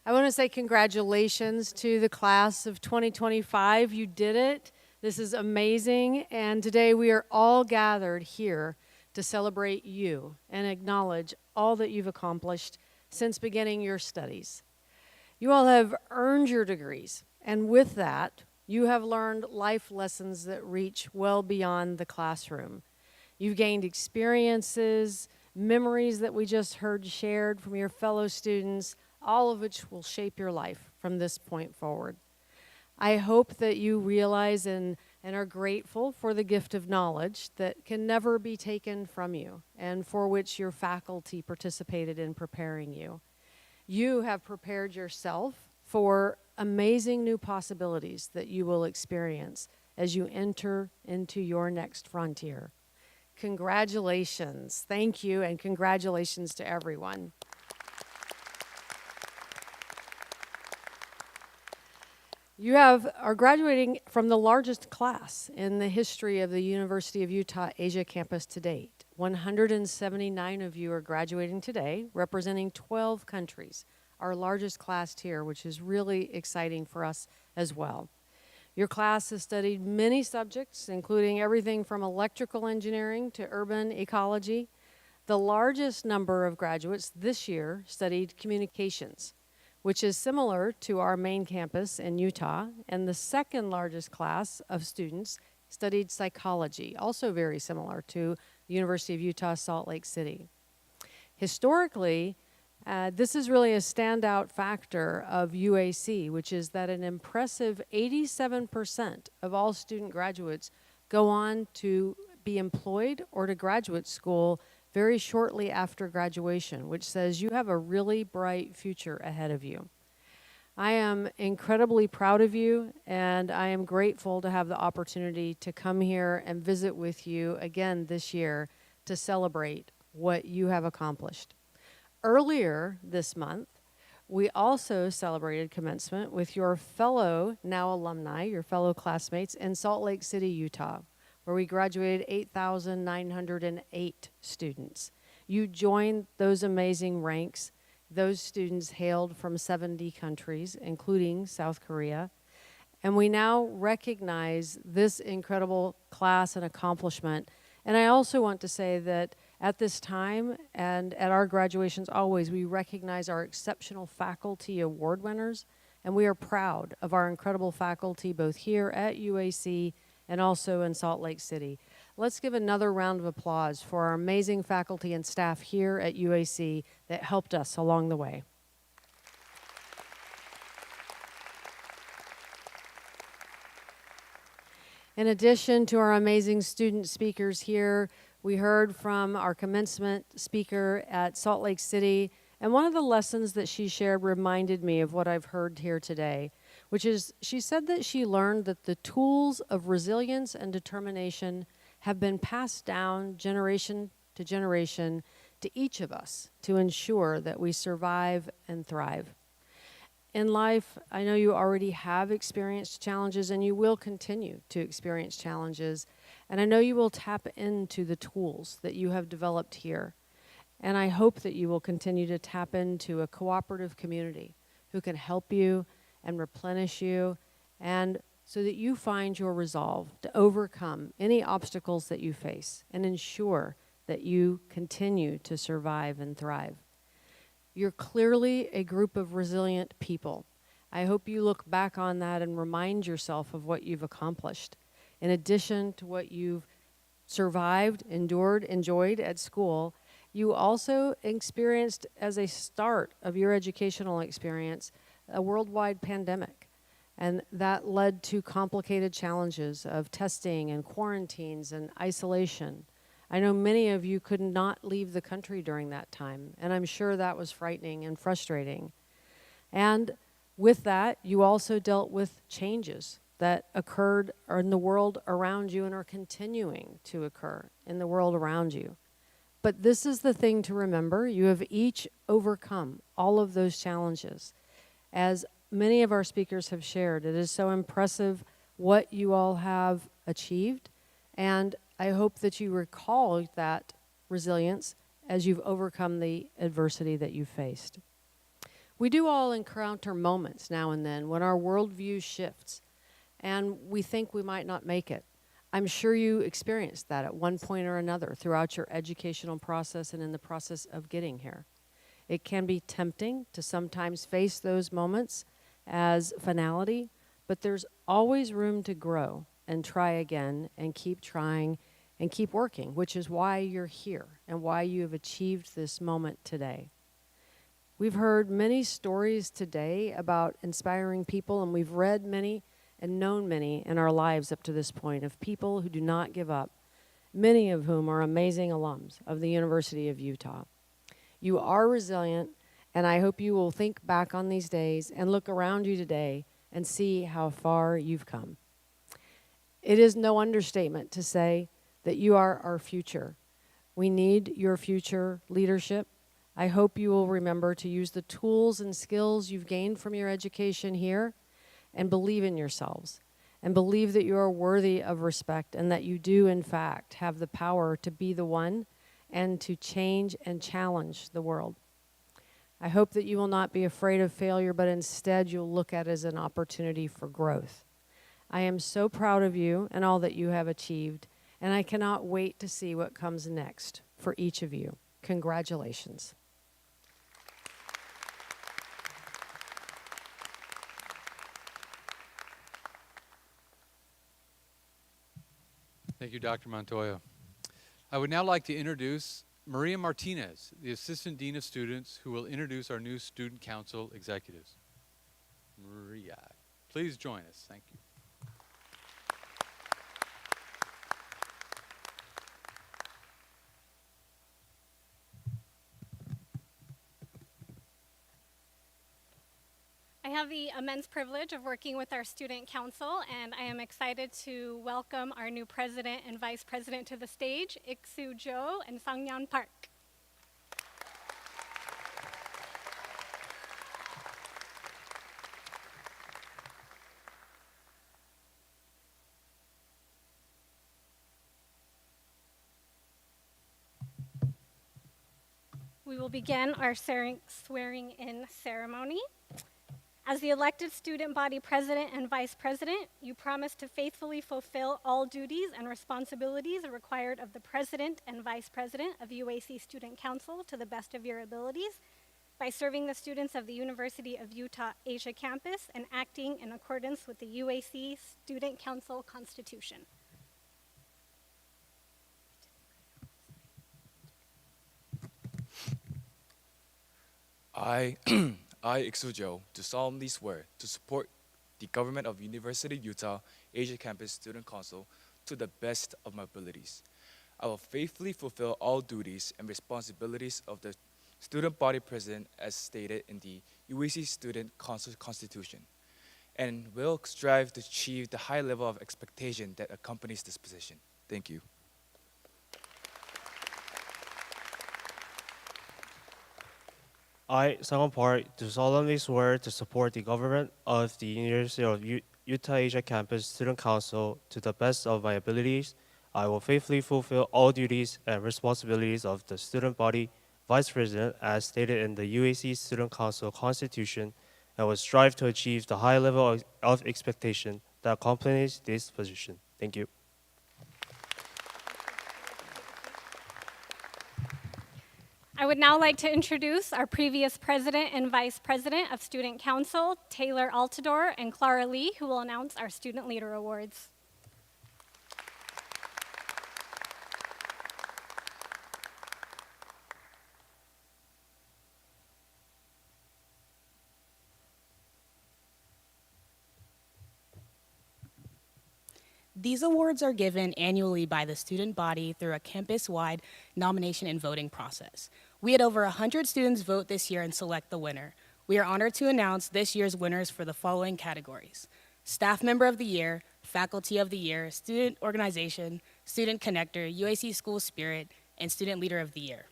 I want to say congratulations to the class of 2025. You did it. This is amazing. And today we are all gathered here to celebrate you and acknowledge all that you've accomplished since beginning your studies. You all have earned your degrees, and with that, you have learned life lessons that reach well beyond the classroom. You've gained experiences, memories that we just heard shared from your fellow students, all of which will shape your life from this point forward. I hope that you realize and are grateful for the gift of knowledge that can never be taken from you and for which your faculty participated in preparing you. You have prepared yourself for amazing new possibilities that you will experience as you enter into your next frontier. Congratulations. Thank you, and congratulations to everyone. You are graduating from the largest class in the history of the University of Utah Asia campus to date. 179 of you are graduating today, representing 12 countries, our largest class here, which is really exciting for us as well. Your class has studied many subjects, including everything from electrical engineering to urban ecology. The largest number of graduates this year studied communications, which is similar to our main campus in Utah, and the second largest class of students studied psychology, also very similar to the University of Utah Salt Lake City. Historically, this is really a standout factor of UAC, which is that an impressive 87% of all student graduates go on to be employed or to graduate school very shortly after graduation, which says you have a really bright future ahead of you. I am incredibly proud of you, and I am grateful to have the opportunity to come here and visit with you again this year to celebrate what you have accomplished. Earlier this month, we also celebrated commencement with your fellow, now alumni, your fellow classmates in Salt Lake City, Utah, where we graduated 8,908 students. You joined those amazing ranks. Those students hailed from 70 countries, including South Korea. And we now recognize this incredible class and accomplishment. And I also want to say that at this time and at our graduations always, we recognize our exceptional faculty award winners, and we are proud of our incredible faculty both here at UAC and also in Salt Lake City. Let's give another round of applause for our amazing faculty and staff here at UAC that helped us along the way. In addition to our amazing student speakers here, we heard from our commencement speaker at Salt Lake City, and one of the lessons that she shared reminded me of what I've heard here today, which is she said that she learned that the tools of resilience and determination have been passed down generation to generation to each of us to ensure that we survive and thrive. In life, I know you already have experienced challenges and you will continue to experience challenges. And I know you will tap into the tools that you have developed here. And I hope that you will continue to tap into a cooperative community who can help you and replenish you, and so that you find your resolve to overcome any obstacles that you face and ensure that you continue to survive and thrive. You're clearly a group of resilient people. I hope you look back on that and remind yourself of what you've accomplished. In addition to what you've survived, endured, enjoyed at school, you also experienced, as a start of your educational experience, a worldwide pandemic. And that led to complicated challenges of testing and quarantines and isolation. I know many of you could not leave the country during that time, and I'm sure that was frightening and frustrating. And with that, you also dealt with changes that occurred in the world around you and are continuing to occur in the world around you. But this is the thing to remember. You have each overcome all of those challenges. As many of our speakers have shared, it is so impressive what you all have achieved, and I hope that you recall that resilience as you've overcome the adversity that you faced. We do all encounter moments now and then when our worldview shifts and we think we might not make it. I'm sure you experienced that at one point or another throughout your educational process and in the process of getting here. It can be tempting to sometimes face those moments as finality, but there's always room to grow and try again and keep trying and keep working, which is why you're here and why you have achieved this moment today. We've heard many stories today about inspiring people, and we've read many and known many in our lives up to this point of people who do not give up, many of whom are amazing alums of the University of Utah. You are resilient, and I hope you will think back on these days and look around you today and see how far you've come. It is no understatement to say that you are our future. We need your future leadership. I hope you will remember to use the tools and skills you've gained from your education here and believe in yourselves and believe that you are worthy of respect and that you do, in fact, have the power to be the one and to change and challenge the world. I hope that you will not be afraid of failure, but instead you'll look at it as an opportunity for growth. I am so proud of you and all that you have achieved, and I cannot wait to see what comes next for each of you. Congratulations. Thank you, Dr. Montoya. I would now like to introduce Maria Martinez, the Assistant Dean of Students, who will introduce our new Student Council executives. Maria, please join us. Thank you. I have the immense privilege of working with our student council, and I am excited to welcome our new president and vice president to the stage, Ik-Soo Jo and Sang-Nyan Park. We will begin our swearing-in ceremony. As the elected student body president and vice president, you promise to faithfully fulfill all duties and responsibilities required of the president and vice president of UAC Student Council to the best of your abilities by serving the students of the University of Utah Asia Campus and acting in accordance with the UAC Student Council Constitution. I, Ik-Soo Jo, do solemnly swear to support the government of University of Utah Asia Campus Student Council to the best of my abilities. I will faithfully fulfill all duties and responsibilities of the student body president as stated in the UAC Student Council Constitution, and will strive to achieve the high level of expectation that accompanies this position. Thank you. I, Sangwon Park, do solemnly swear to support the government of the University of Utah Asia Campus Student Council to the best of my abilities. I will faithfully fulfill all duties and responsibilities of the student body vice president as stated in the UAC Student Council Constitution, and will strive to achieve the high level of expectation that accompanies this position. Thank you. I would now like to introduce our previous president and vice president of Student Council, Taylor Altador and Clara Lee, who will announce our Student Leader Awards. These awards are given annually by the student body through a campus-wide nomination and voting process. We had over 100 students vote this year and select the winner. We are honored to announce this year's winners for the following categories: Staff Member of the Year, Faculty of the Year, Student Organization, Student Connector, UAC School Spirit, and Student Leader of the Year.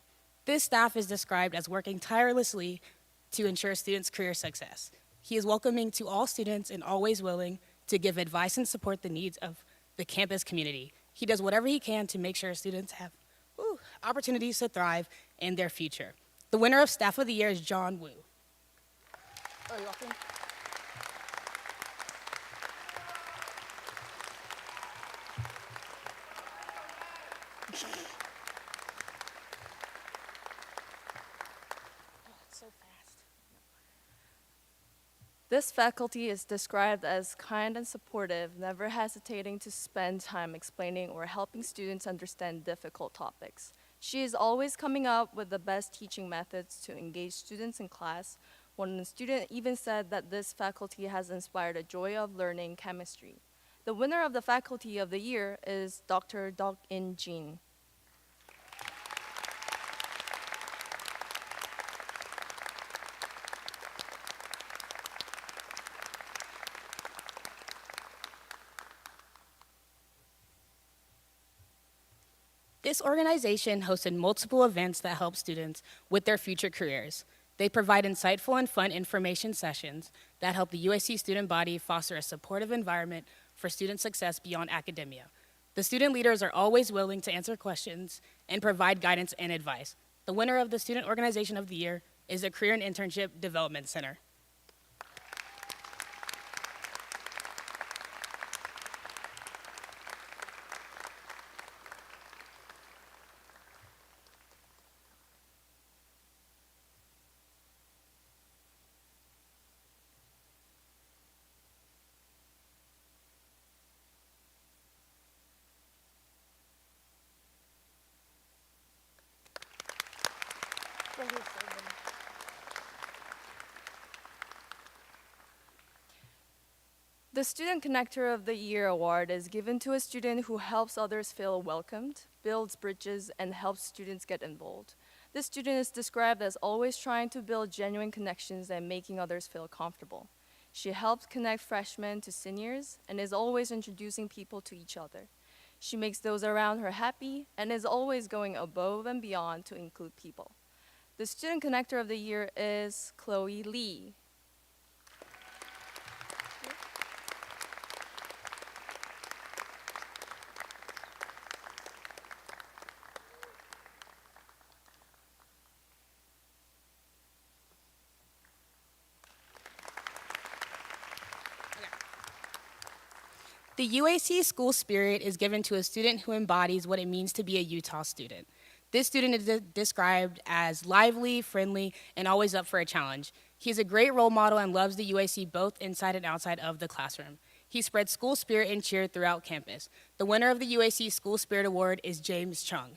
This staff is described as working tirelessly to ensure students' career success. He is welcoming to all students and always willing to give advice and support the needs of the campus community. He does whatever he can to make sure students have opportunities to thrive in their future. The winner of Staff of the Year is John Wu. Oh, you're welcome. This faculty is described as kind and supportive, never hesitating to spend time explaining or helping students understand difficult topics. She is always coming up with the best teaching methods to engage students in class. One student even said that this faculty has inspired a joy of learning chemistry. The winner of the Faculty of the Year is Dr. Dok-in Jin. This organization hosted multiple events that help students with their future careers. They provide insightful and fun information sessions that help the UAC student body foster a supportive environment for student success beyond academia. The student leaders are always willing to answer questions and provide guidance and advice. The winner of the Student Organization of the Year is the Career and Internship Development Center. The Student Connector of the Year award is given to a student who helps others feel welcomed, builds bridges, and helps students get involved. This student is described as always trying to build genuine connections and making others feel comfortable. She helps connect freshmen to seniors and is always introducing people to each other. She makes those around her happy and is always going above and beyond to include people. The Student Connector of the Year is Chloe Lee. The UAC School Spirit is given to a student who embodies what it means to be a Utah student. This student is described as lively, friendly, and always up for a challenge. He's a great role model and loves the UAC both inside and outside of the classroom. He spreads school spirit and cheer throughout campus. The winner of the UAC School Spirit Award is James Chung.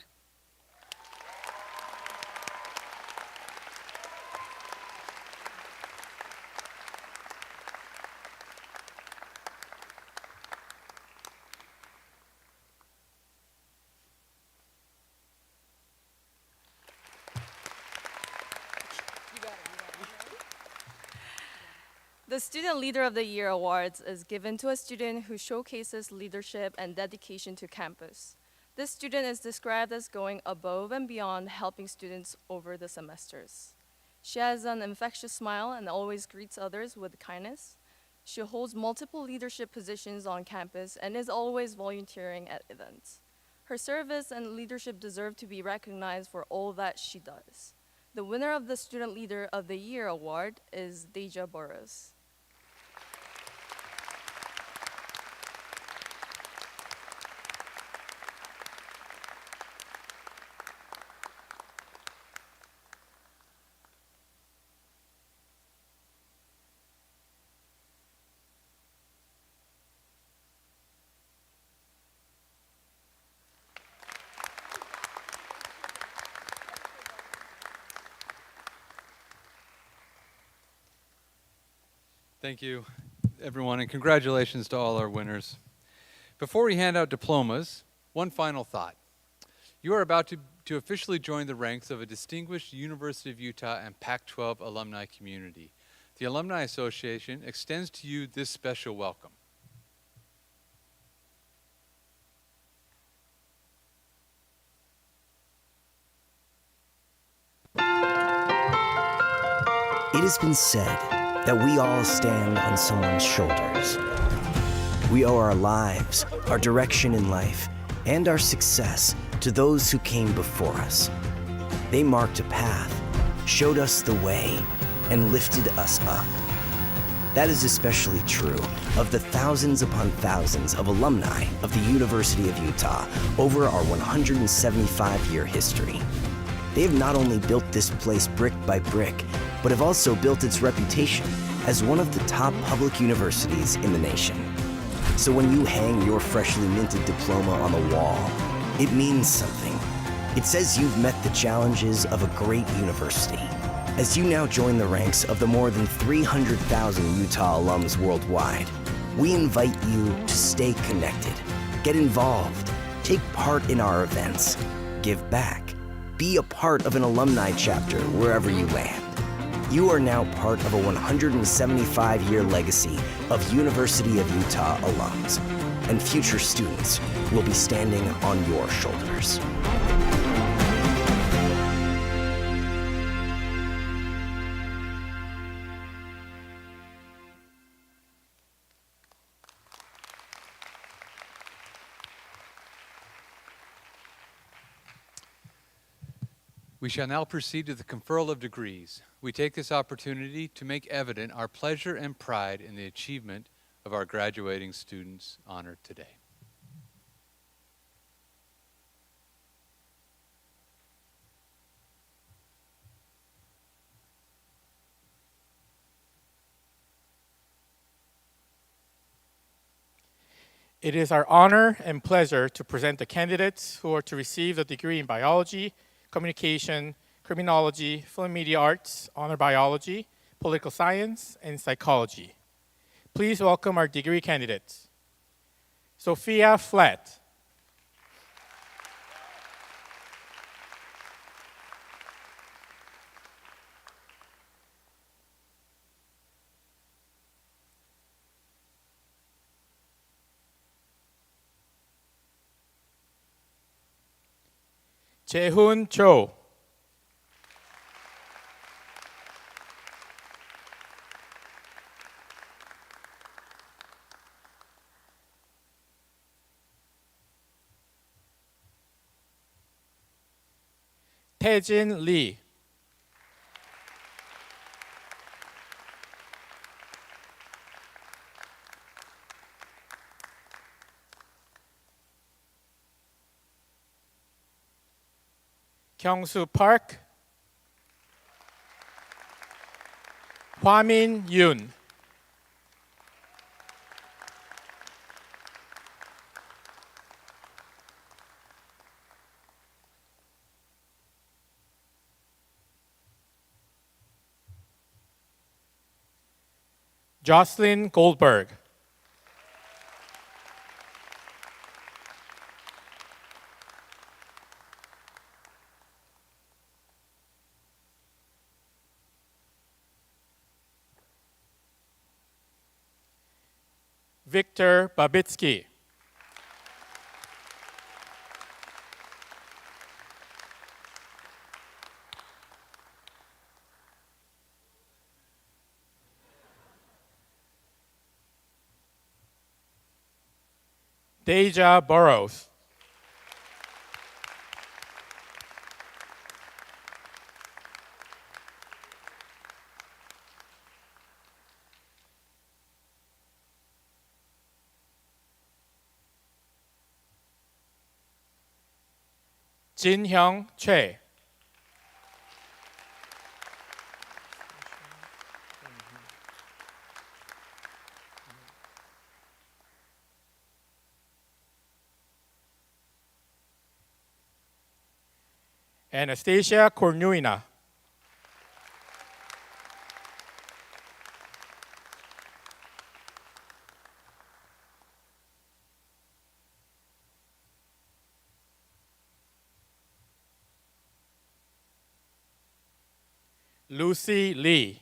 The Student Leader of the Year Awards is given to a student who showcases leadership and dedication to campus. This student is described as going above and beyond helping students over the semesters. She has an infectious smile and always greets others with kindness. She holds multiple leadership positions on campus and is always volunteering at events. Her service and leadership deserve to be recognized for all that she does. The winner of the Student Leader of the Year award is Deja Burrows. Thank you, everyone, and congratulations to all our winners. Before we hand out diplomas, one final thought. You are about to officially join the ranks of a distinguished University of Utah and Pac-12 alumni community. The Alumni Association extends to you this special welcome. It has been said that we all stand on someone's shoulders. We owe our lives, our direction in life, and our success to those who came before us. They marked a path, showed us the way, and lifted us up. That is especially true of the thousands upon thousands of alumni of the University of Utah over our 175-year history. They have not only built this place brick by brick, but have also built its reputation as one of the top public universities in the nation. So when you hang your freshly minted diploma on the wall, it means something. It says you've met the challenges of a great university. As you now join the ranks of the more than 300,000 Utah alums worldwide, we invite you to stay connected, get involved, take part in our events, give back, be a part of an alumni chapter wherever you land. You are now part of a 175-year legacy of University of Utah alums, and future students will be standing on your shoulders. We shall now proceed to the Conferral of Degrees. We take this opportunity to make evident our pleasure and pride in the achievement of our graduating students honored today. It is our honor and pleasure to present the candidates who are to receive the degree in biology, communication, criminology, film media arts, honor biology, political science, and psychology. Please welcome our degree candidates. Sophia Flatt. Jae-hoon Cho. Taejin Lee. Kyung-soo Park. Hwamin Yoon. Jocelyn Goldberg. Victor Babitsky. Deja Burrows. Jin-hyung Choi. Anastasia Kornyukhina. Lucy Lee.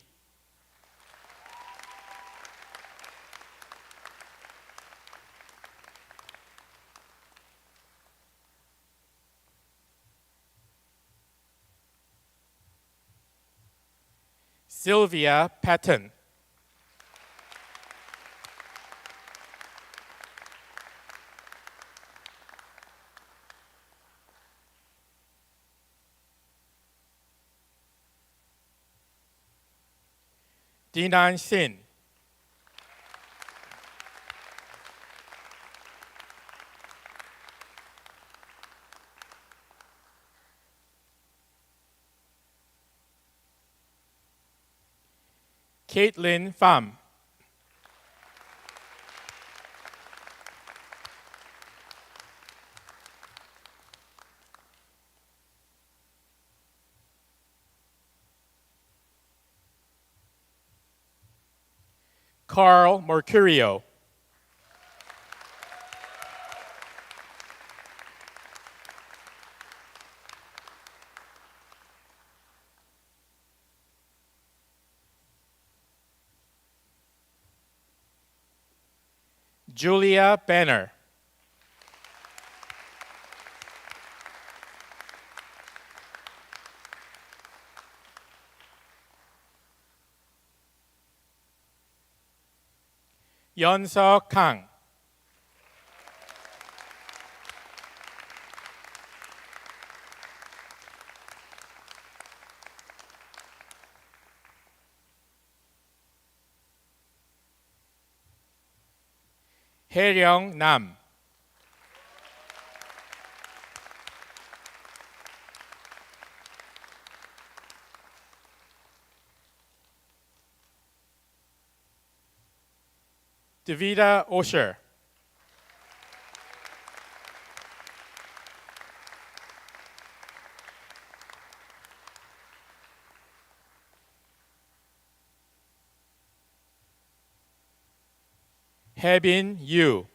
Sylvia Patton. Dinan Sin. Caitlin Pham. Carl Mercurio. Julia Benner. Yeon-seo Kang. Hae-ryung Nam. Davida Osher. Hyebin Yu.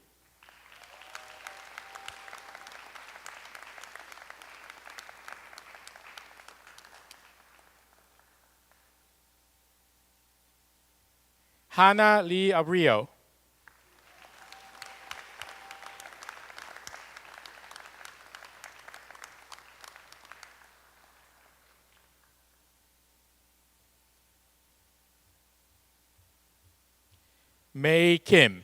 Hannah Lee Abreu. May Kim.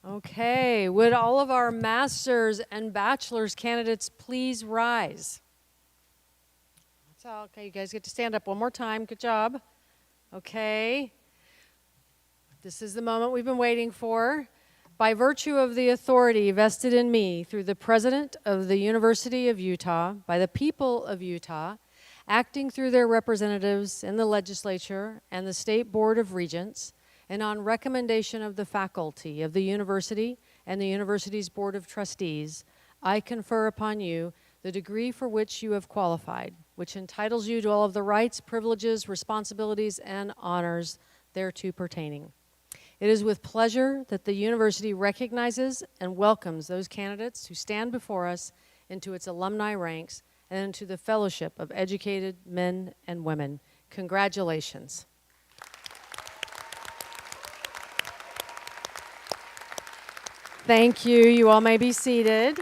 Okay, would all of our master's and bachelor's candidates please rise? That's all. Okay, you guys get to stand up one more time. Good job. Okay. This is the moment we've been waiting for. By virtue of the authority vested in me through the President of the University of Utah, by the people of Utah, acting through their representatives in the legislature and the State Board of Regents, and on recommendation of the faculty of the university and the university's Board of Trustees, I confer upon you the degree for which you have qualified, which entitles you to all of the rights, privileges, responsibilities, and honors thereto pertaining. It is with pleasure that the university recognizes and welcomes those candidates who stand before us into its alumni ranks and into the fellowship of educated men and women. Congratulations. Thank you. You all may be seated.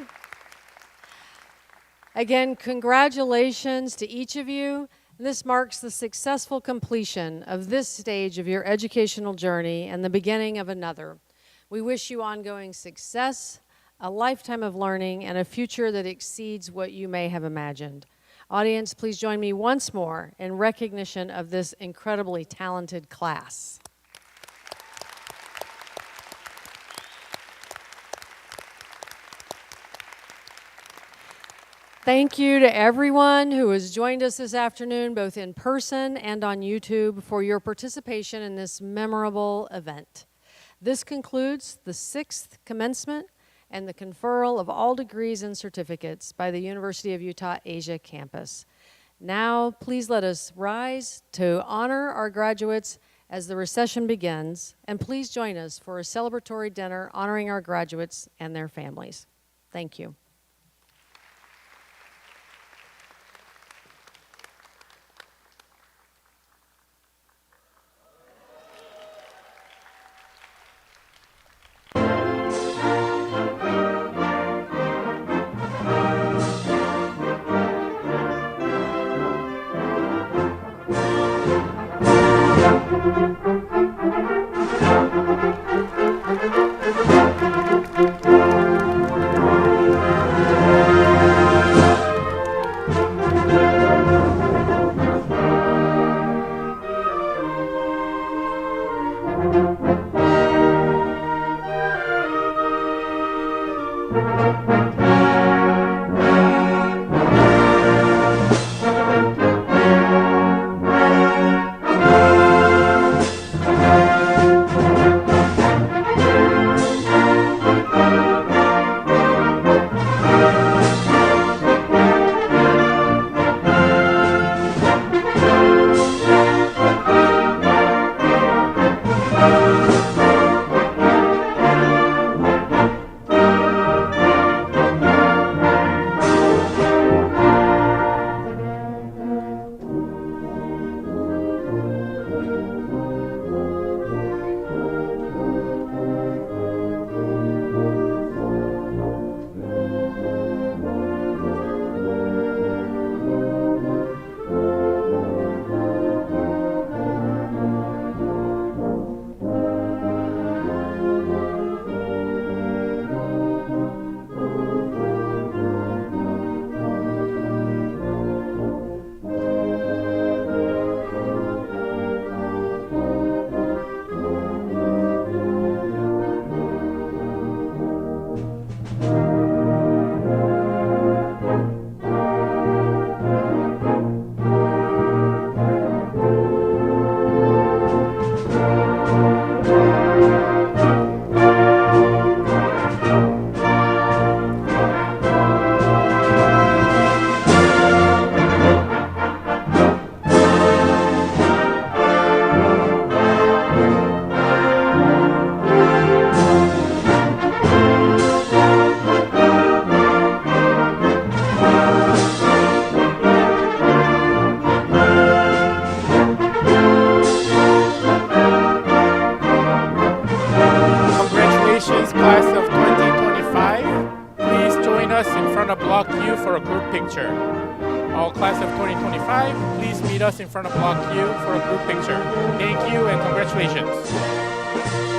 Again, congratulations to each of you. This marks the successful completion of this stage of your educational journey and the beginning of another. We wish you ongoing success, a lifetime of learning, and a future that exceeds what you may have imagined. Audience, please join me once more in recognition of this incredibly talented class. Thank you to everyone who has joined us this afternoon, both in person and on YouTube, for your participation in this memorable event. This concludes the 6th commencement and the conferral of all degrees and certificates by the University of Utah Asia campus. Now, please let us rise to honor our graduates as the recession begins, and please join us for a celebratory dinner honoring our graduates and their families. Thank you. picture. All class of 2025, please meet us in front of Block Q for a group picture. Thank you and congratulations.